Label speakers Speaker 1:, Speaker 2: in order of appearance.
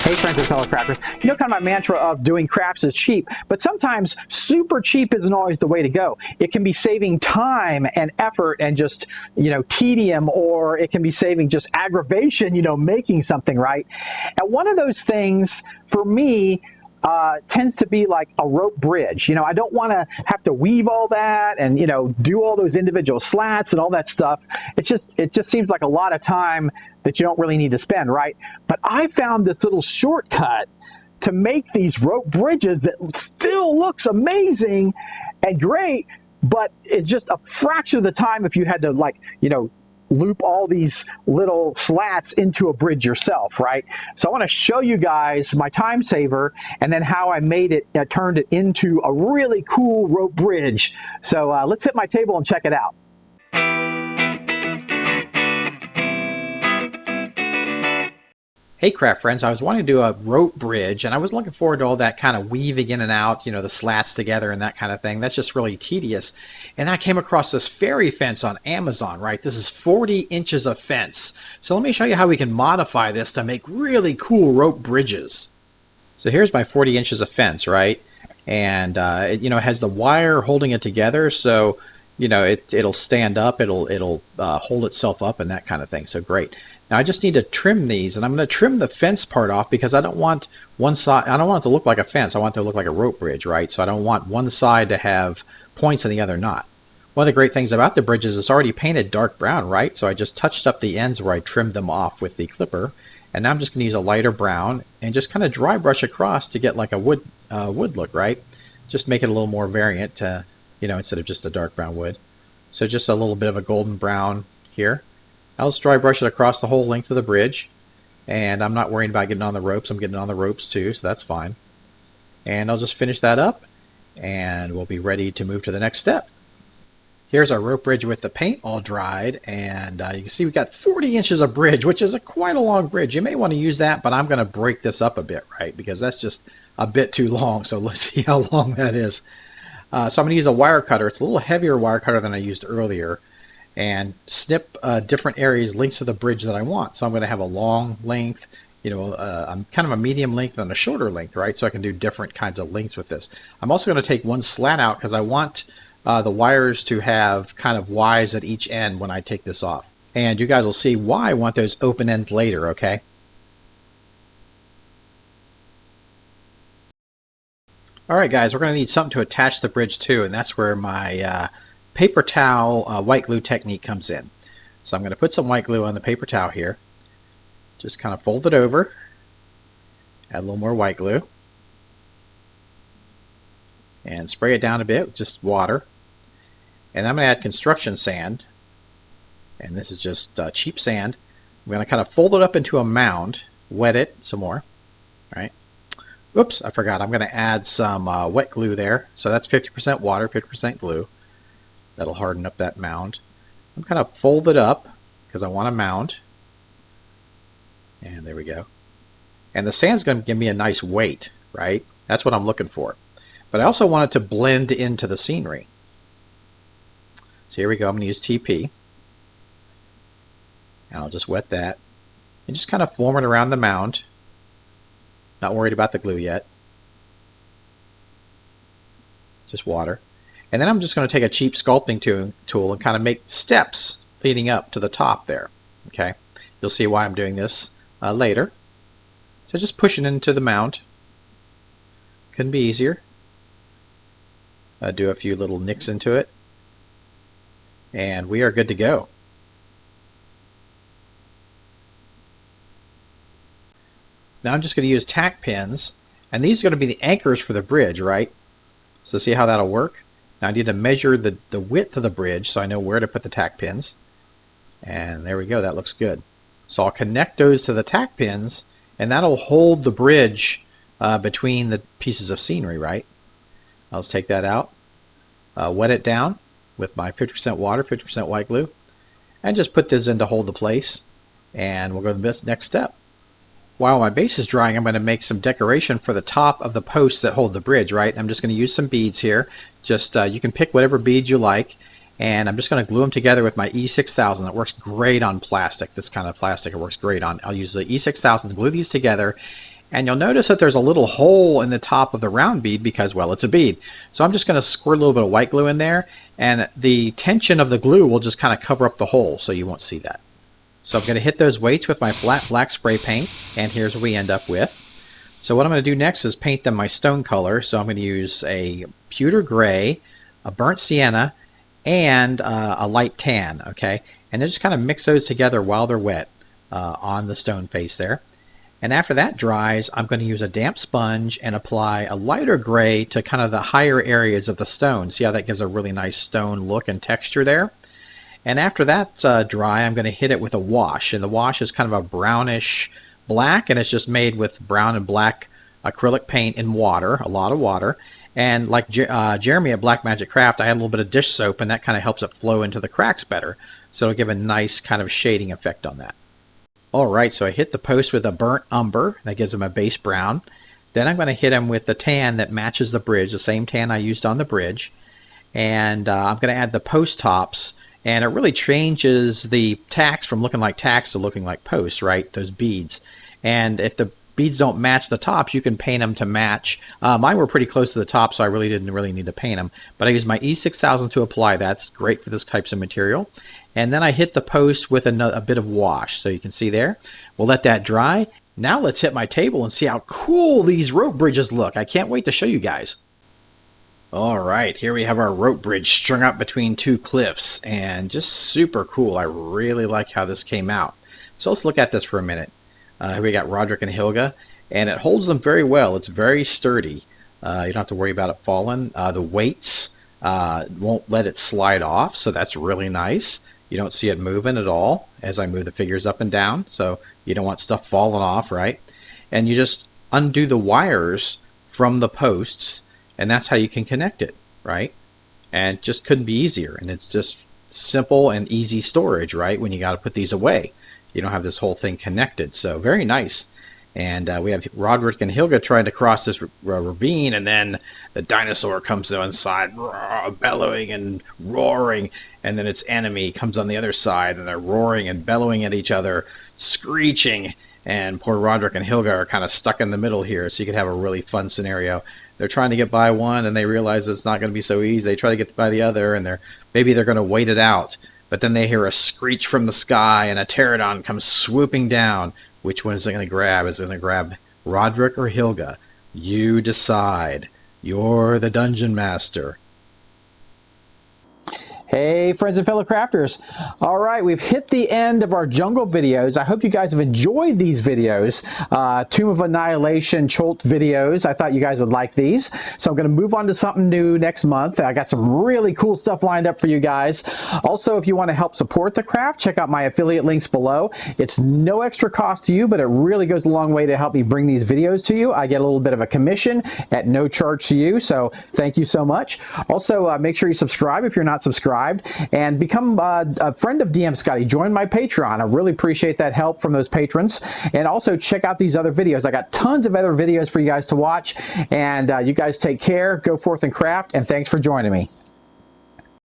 Speaker 1: Hey friends and fellow crafters, you know kind of my mantra of doing crafts is cheap, but sometimes super cheap isn't always the way to go. It can be saving time and effort and just, tedium, or it can be saving just aggravation, making something, right? And one of those things for me tends to be like a rope bridge. I don't want to have to weave all that and, do all those individual slats and all that stuff. It just seems like a lot of time that you don't really need to spend, right? But I found this little shortcut to make these rope bridges that still looks amazing and great, but it's just a fraction of the time if you had to loop all these little slats into a bridge yourself, right? So I want to show you guys my time saver and then how I made it, turned it into a really cool rope bridge. So let's hit my table and check it out. Hey craft friends, I was wanting to do a rope bridge and I was looking forward to all that kind of weaving in and out, the slats together and that kind of thing. That's just really tedious. And I came across this fairy fence on Amazon, right? This is 40 inches of fence. So let me show you how we can modify this to make really cool rope bridges. So here's my 40 inches of fence, right? And it has the wire holding it together, so it'll stand up, it'll hold itself up and that kind of thing. So great. Now I just need to trim these, and I'm going to trim the fence part off because I don't want one side. I don't want it to look like a fence. I want it to look like a rope bridge, right? So I don't want one side to have points and the other not. One of the great things about the bridge is it's already painted dark brown, right? So I just touched up the ends where I trimmed them off with the clipper, and now I'm just going to use a lighter brown and just kind of dry brush across to get like a wood look, right? Just make it a little more variant to, instead of just a dark brown wood. So just a little bit of a golden brown here. I'll just dry brush it across the whole length of the bridge, and I'm not worrying about getting on the ropes. I'm getting on the ropes too, so that's fine. And I'll just finish that up, and we'll be ready to move to the next step. Here's our rope bridge with the paint all dried, and you can see we've got 40 inches of bridge, which is quite a long bridge. You may want to use that, but I'm going to break this up a bit, right? Because that's just a bit too long, so let's see how long that is. So I'm going to use a wire cutter. It's a little heavier wire cutter than I used earlier, and snip different areas, lengths of the bridge that I want. So I'm going to have a long length, I'm kind of a medium length and a shorter length, right? So I can do different kinds of lengths with this. I'm also going to take one slat out because I want the wires to have kind of Ys at each end when I take this off. And you guys will see why I want those open ends later, okay? All right, guys, we're going to need something to attach the bridge to, and that's where my paper towel white glue technique comes in. So I'm going to put some white glue on the paper towel here. Just kind of fold it over. Add a little more white glue. And spray it down a bit with just water. And I'm going to add construction sand. And this is just cheap sand. I'm going to kind of fold it up into a mound. Wet it some more. All right. Oops, I forgot. I'm going to add some wet glue there. So that's 50% water, 50% glue. That'll harden up that mound. I'm kind of fold it up because I want a mound. And there we go. And the sand's going to give me a nice weight, right? That's what I'm looking for. But I also want it to blend into the scenery. So here we go. I'm going to use TP. And I'll just wet that. And just kind of form it around the mound. Not worried about the glue yet. Just water. And then I'm just going to take a cheap sculpting tool and kind of make steps leading up to the top there. Okay, you'll see why I'm doing this later. So just pushing into the mound. Couldn't be easier. Do a few little nicks into it. And we are good to go. Now I'm just going to use tack pins. And these are going to be the anchors for the bridge, right? So see how that'll work? Now I need to measure the width of the bridge so I know where to put the tack pins. And there we go, that looks good. So I'll connect those to the tack pins, and that'll hold the bridge between the pieces of scenery, right? I'll just take that out, wet it down with my 50% water, 50% white glue, and just put this in to hold the place. And we'll go to the next step. While my base is drying, I'm going to make some decoration for the top of the posts that hold the bridge, right? I'm just going to use some beads here. Just you can pick whatever beads you like, and I'm just going to glue them together with my E6000. It works great on plastic. This kind of plastic it works great on. I'll use the E6000 to glue these together, And you'll notice that there's a little hole in the top of the round bead because, well, it's a bead. So I'm just going to squirt a little bit of white glue in there, and the tension of the glue will just kind of cover up the hole so you won't see that. So I'm going to hit those weights with my flat black spray paint, and here's what we end up with. So what I'm going to do next is paint them my stone color. So I'm going to use a pewter gray, a burnt sienna, and a light tan, okay? And then just kind of mix those together while they're wet on the stone face there. And after that dries, I'm going to use a damp sponge and apply a lighter gray to kind of the higher areas of the stone. See how that gives a really nice stone look and texture there? And after that's dry, I'm going to hit it with a wash. And the wash is kind of a brownish black, and it's just made with brown and black acrylic paint in water, a lot of water. And like Jeremy at Black Magic Craft, I had a little bit of dish soap, and that kind of helps it flow into the cracks better. So it'll give a nice kind of shading effect on that. Alright, so I hit the post with a burnt umber. That gives them a base brown. Then I'm going to hit them with the tan that matches the bridge, the same tan I used on the bridge. And I'm going to add the post tops. And it really changes the tacks from looking like tacks to looking like posts, right? Those beads. And if the beads don't match the tops, you can paint them to match. Mine were pretty close to the top, so I really didn't need to paint them. But I used my E6000 to apply that. It's great for this types of material. And then I hit the post with a bit of wash, so you can see there. We'll let that dry. Now let's hit my table and see how cool these rope bridges look. I can't wait to show you guys. All right, here we have our rope bridge strung up between two cliffs, and just super cool. I really like how this came out. So let's look at this for a minute. Here we got Roderick and Hilga, and it holds them very well. It's very sturdy. You don't have to worry about it falling. The weights won't let it slide off, so that's really nice. You don't see it moving at all as I move the figures up and down, so you don't want stuff falling off, right? And you just undo the wires from the posts, and that's how you can connect it, right? And it just couldn't be easier. And it's just simple and easy storage, right? When you got to put these away, you don't have this whole thing connected. So very nice. And we have Roderick and Hilga trying to cross this ravine, and then the dinosaur comes inside, bellowing and roaring, and then its enemy comes on the other side, and they're roaring and bellowing at each other, screeching, and poor Roderick and Hilga are kind of stuck in the middle here, so you could have a really fun scenario. They're trying to get by one, and they realize it's not going to be so easy. They try to get by the other, and maybe they're going to wait it out. But then they hear a screech from the sky, and a pterodon comes swooping down. Which one is it going to grab? Is it going to grab Roderick or Hilga? You decide. You're the dungeon master. Hey friends and fellow crafters. All right, we've hit the end of our jungle videos. I hope you guys have enjoyed these videos. Tomb of Annihilation Cholt videos. I thought you guys would like these. So I'm going to move on to something new next month. I got some really cool stuff lined up for you guys. Also, if you want to help support the craft, check out my affiliate links below. It's no extra cost to you, but it really goes a long way to help me bring these videos to you. I get a little bit of a commission at no charge to you, so thank you so much. Also, make sure you subscribe if you're not subscribed, and become a friend of DM Scotty. Join my Patreon. I really appreciate that help from those patrons. And also check out these other videos. I got tons of other videos for you guys to watch. And you guys take care, go forth and craft, and thanks for joining me.